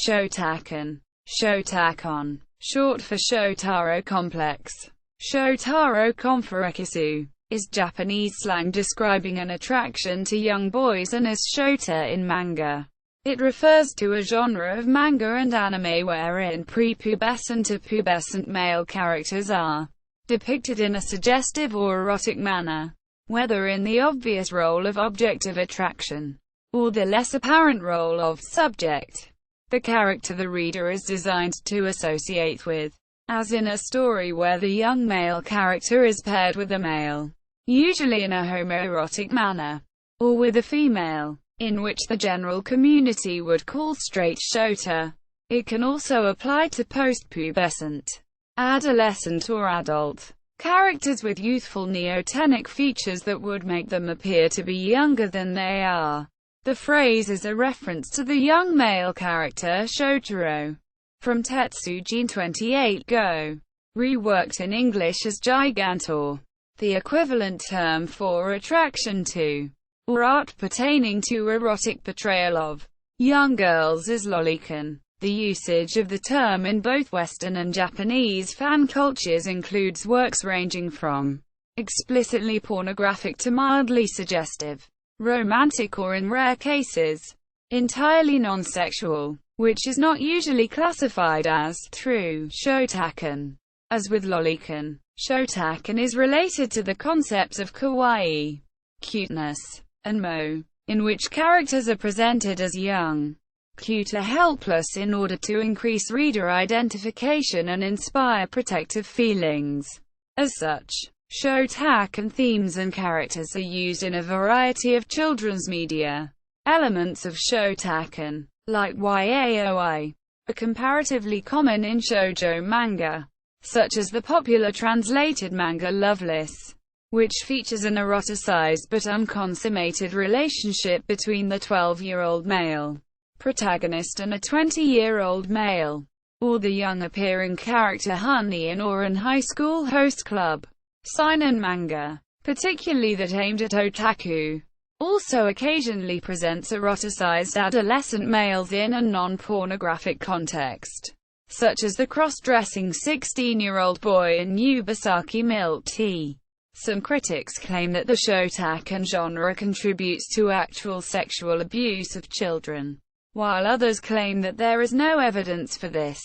Shotacon, Shotacon, short for Shōtarō complex. Shotaro konpurekkusu is Japanese slang describing an attraction to young boys and as shota in manga. It refers to a genre of manga and anime wherein pre-pubescent or pubescent male characters are depicted in a suggestive or erotic manner, whether in the obvious role of object of attraction, or the less apparent role of subject. The character the reader is designed to associate with, as in a story where the young male character is paired with a male, usually in a homoerotic manner, or with a female, in which the general community would call straight shota. It can also apply to postpubescent, adolescent or adult characters with youthful neotenic features that would make them appear to be younger than they are. The phrase is a reference to the young male character Shōtarō from Tetsujin 28 Go, reworked in English as Gigantor. The equivalent term for attraction to, or art pertaining to erotic portrayal of, young girls is lolicon. The usage of the term in both Western and Japanese fan cultures includes works ranging from explicitly pornographic to mildly suggestive, romantic or in rare cases, entirely non-sexual, which is not usually classified as true Shotacon. As with lolicon, Shotacon is related to the concepts of kawaii, cuteness, and mo, in which characters are presented as young, cute or helpless in order to increase reader identification and inspire protective feelings. As such, Shotacon themes and characters are used in a variety of children's media. Elements of Shotacon, like yaoi, are comparatively common in shoujo manga, such as the popular translated manga Loveless, which features an eroticized but unconsummated relationship between the 12-year-old male protagonist and a 20-year-old male, or the young appearing character Honey in Oran High School Host Club. Seinen manga, particularly that aimed at otaku, also occasionally presents eroticized adolescent males in a non-pornographic context, such as the cross-dressing 16-year-old boy in Yubasaki Milk Tea. Some critics claim that the Shotacon genre contributes to actual sexual abuse of children, while others claim that there is no evidence for this,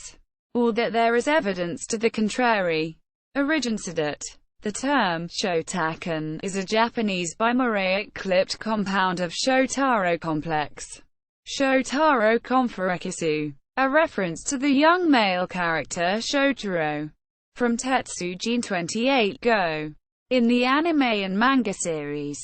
or that there is evidence to the contrary. Originated. The term Shotacon is a Japanese bimeraic clipped compound of Shōtarō complex, Shotaro konpurekkusu, a reference to the young male character Shōtarō from Tetsujin 28 Go. In the anime and manga series,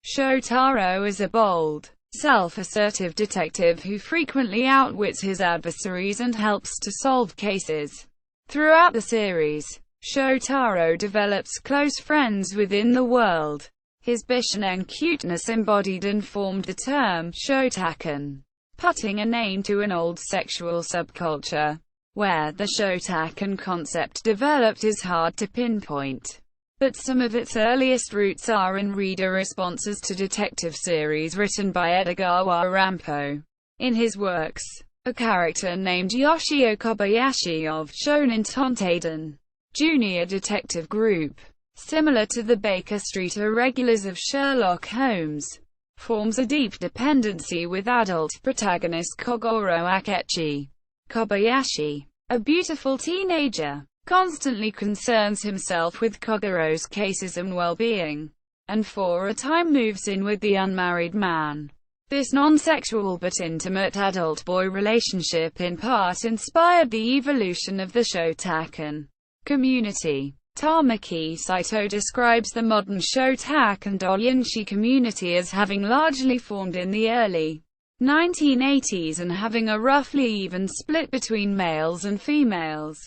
Shōtarō is a bold, self-assertive detective who frequently outwits his adversaries and helps to solve cases. Throughout the series, Shōtarō develops close friends within the world. His bishinen cuteness embodied and formed the term Shotacon, putting a name to an old sexual subculture. Where the Shotacon concept developed is hard to pinpoint, but some of its earliest roots are in reader responses to detective series written by Edogawa Rampo. In his works, a character named Yoshio Kobayashi of Shonen Tontaden Junior Detective Group, similar to the Baker Street irregulars of Sherlock Holmes, forms a deep dependency with adult protagonist Kogoro Akechi. Kobayashi, a beautiful teenager, constantly concerns himself with Kogoro's cases and well-being, and for a time moves in with the unmarried man. This non-sexual but intimate adult-boy relationship in part inspired the evolution of the Shotacon community. Tamaki Saito describes the modern Shotacon doujinshi community as having largely formed in the early 1980s and having a roughly even split between males and females.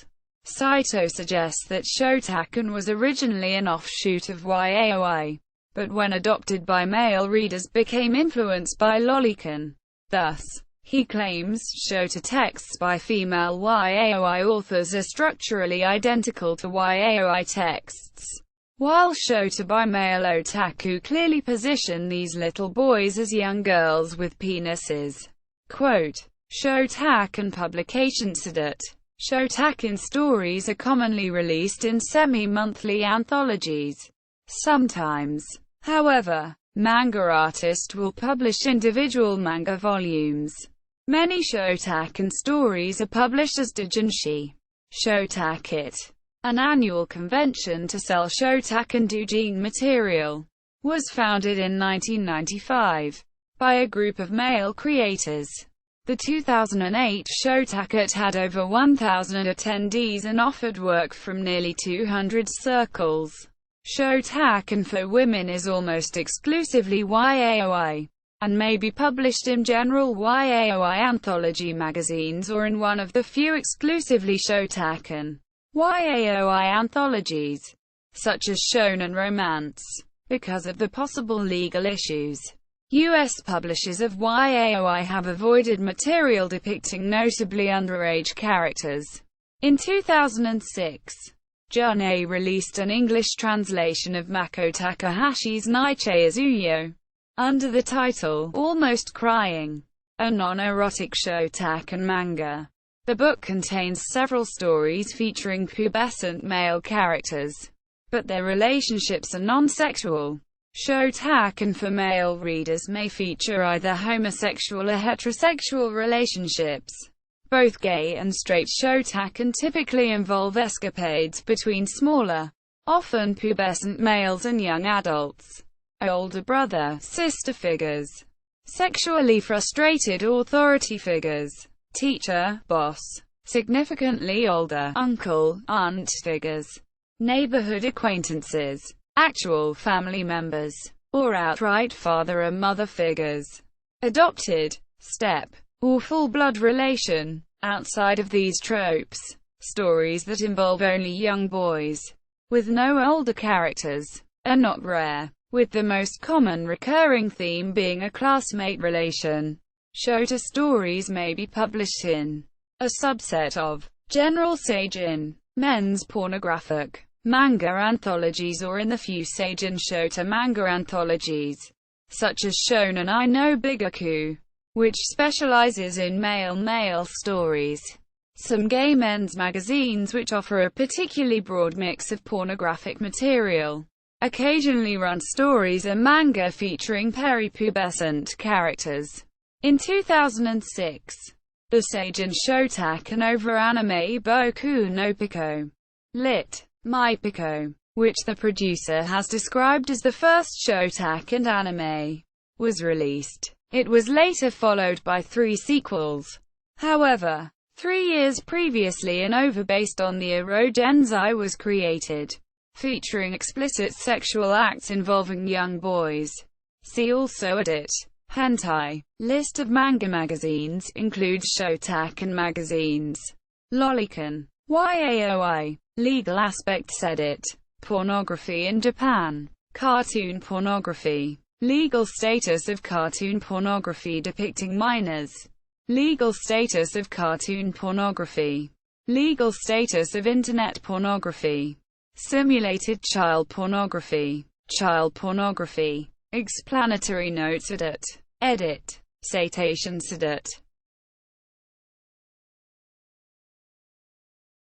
Saito suggests that Shotacon was originally an offshoot of yaoi, but when adopted by male readers became influenced by lolicon. Thus, he claims, shota texts by female yaoi authors are structurally identical to yaoi texts, while shota by male otaku clearly position these little boys as young girls with penises. Quote, Shotacon publications. Shotacon stories are commonly released in semi-monthly anthologies. Sometimes, however, manga artists will publish individual manga volumes. Many Shotacon stories are published as doujinshi. Shotakit, an annual convention to sell Shotacon doujin material, was founded in 1995 by a group of male creators. The 2008 Shotacon had over 1,000 attendees and offered work from nearly 200 circles. Shotacon for women is almost exclusively yaoi, and may be published in general yaoi anthology magazines or in one of the few exclusively Shotacon yaoi anthologies, such as shonen romance. Because of the possible legal issues, U.S. publishers of yaoi have avoided material depicting notably underage characters. In 2006, Jun-A released an English translation of Mako Takahashi's Nichei Azuyo, under the title, Almost Crying, a non-erotic Shotacon manga. The book contains several stories featuring pubescent male characters, but their relationships are non-sexual. Shotacon for male readers may feature either homosexual or heterosexual relationships. Both gay and straight Shotacon typically involve escapades between smaller, often pubescent males and young adults. Older brother, sister figures. Sexually frustrated authority figures. Teacher, boss. Significantly older, uncle, aunt figures. Neighborhood acquaintances. Actual family members, or outright father or mother figures. Adopted, step, or full-blood relation. Outside of these tropes, stories that involve only young boys, with no older characters, are not rare, with the most common recurring theme being a classmate relation. Shota stories may be published in a subset of general seijin, men's pornographic manga anthologies, or in the few seijin shota manga anthologies, such as Shonen Ai no Bigaku, which specializes in male stories. Some gay men's magazines which offer a particularly broad mix of pornographic material occasionally run stories or manga featuring peri-pubescent characters. In 2006, the seijin Shotacon over anime Boku no Pico, lit. My Pico, which the producer has described as the first Shotacon anime, was released. It was later followed by 3 sequels. However, 3 years previously an OVA based on the Erogenzai was created, featuring explicit sexual acts involving young boys. See also edit. Hentai. List of manga magazines includes Shotacon magazines. Lolicon. Yaoi. Legal aspects edit. Pornography in Japan. Cartoon pornography. Legal status of cartoon pornography depicting minors. Legal status of cartoon pornography. Legal status of internet pornography. Simulated child pornography. Child pornography. Explanatory notes edit. Edit. Citations edit.